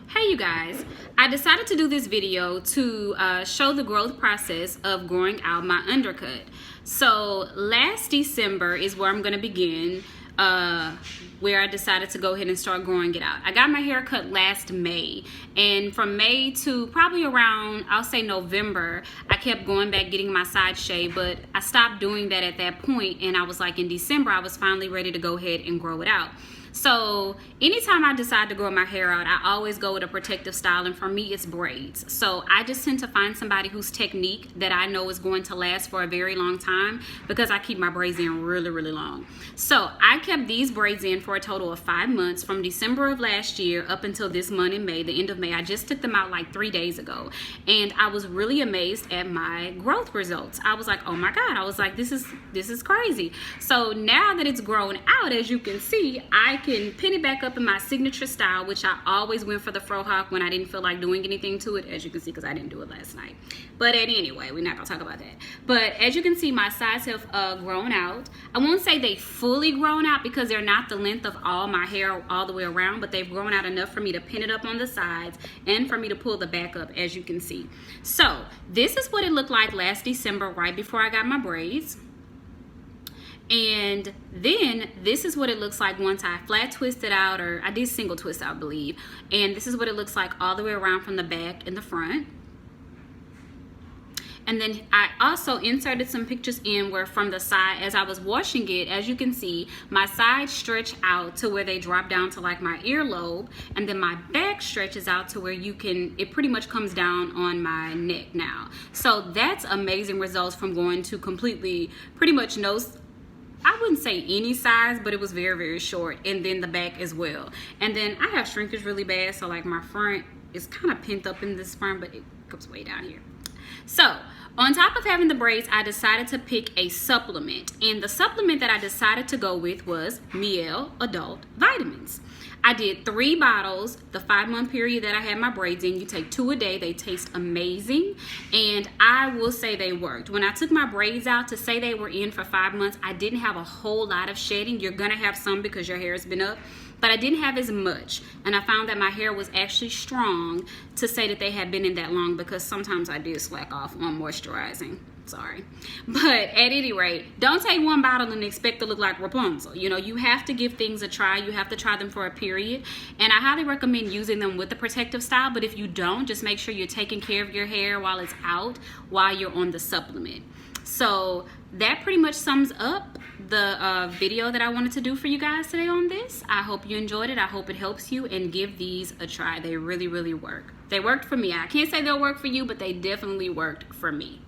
Hey you guys, I decided to do this video to show the growth process of growing out my undercut. So last December is where I'm going to begin, where I decided to go ahead and start growing it out. I got my hair cut last May, and from May to probably around, I'll say November, I kept going back getting my side shave, but I stopped doing that at that point, and I was like, in December I was finally ready to go ahead and grow it out. So anytime I decide to grow my hair out, I always go with a protective style, and for me it's braids. So I just tend to find somebody whose technique that I know is going to last for a very long time, because I keep my braids in really long. So I kept these braids in for a total of 5 months, from December of last year up until this month in May, the end of May. I just took them out like 3 days ago, and I was really amazed at my growth results. I was like, oh my God, I was like, this is crazy. So now that it's grown out, as you can see, I can pin it back up in my signature style, which I always went for the fro hawk when I didn't feel like doing anything to it, as you can see, because I didn't do it last night. But anyway, we're not gonna talk about that. But as you can see, my sides have grown out. I won't say they fully grown out, because they're not the length of all my hair all the way around, but they've grown out enough for me to pin it up on the sides and for me to pull the back up, as you can see. So this is what it looked like last December, right before I got my braids. And then this is what it looks like once I flat twist it out, or I did single twist, I believe. And this is what it looks like all the way around from the back and the front. And then I also inserted some pictures in where from the side, as I was washing it, as you can see, my sides stretch out to where they drop down to like my earlobe, and then my back stretches out to where it pretty much comes down on my neck now. So that's amazing results from going to completely, pretty much no, I wouldn't say any size, but it was very short, and then the back as well. And then I have shrinkage really bad, so like my front is kind of pent up in this front, but it comes way down here. So on top of having the braids, I decided to pick a supplement, and the supplement that I decided to go with was Mielle Adult vitamins. I did 3 bottles the 5-month period that I had my braids in. You take 2 a day. They taste amazing, and I will say they worked. When I took my braids out, to say they were in for 5 months, I didn't have a whole lot of shedding. You're gonna have some because your hair has been up, but I didn't have as much, and I found that my hair was actually strong to say that they had been in that long, because sometimes I did slack off on moisturizing. Sorry. But at any rate, don't take 1 bottle and expect to look like Rapunzel. You know, you have to give things a try. You have to try them for a period, and I highly recommend using them with the protective style. But if you don't, just make sure you're taking care of your hair while it's out, while you're on the supplement. So that pretty much sums up the video that I wanted to do for you guys today on this. I hope you enjoyed it. I hope it helps you, and give these a try. They really work. They worked for me. I can't say they'll work for you, but they definitely worked for me.